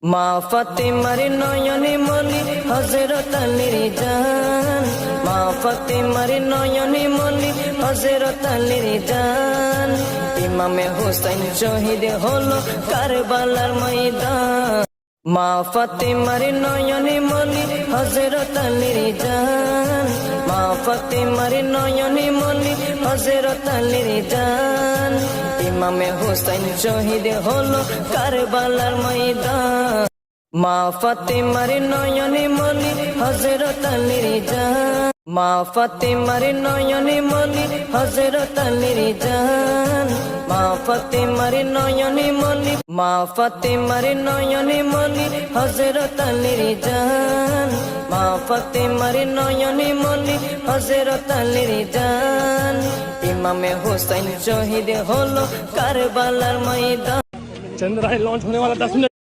মা ফাতেমার নয়নে মনি হযরত আলীর জান, মা ফাতেমার নয়নে মনি হযরত আলীর জান। ইমামে হোসেন শহীদ হলো কারবালার ময়দান, মা ফাতেমার নয়নে মনি হযরত আলীর জান, মা ফাতেমার নয়নে মনি হযরত আলীর জান। ইমামে হোসেন শহীদ হলো কারবালার ময়দান, মা ফাতেমার নয়নে মনি হযরত আলীর জান, মা ফাতেমার নয়নে মনি হযরত আলীর জান। মা ফাতেমার নয়নে মনি, মা ফাতেমার নয়নে মনি হযরত আলীর জান, মা ফাতেমার নয়নে মনি হযরত আলীর জান। ইমামে হোসেন শহীদ হলো কারবালার ময়দান। चंद्रायन लॉन्च होने वाला 10 मिनट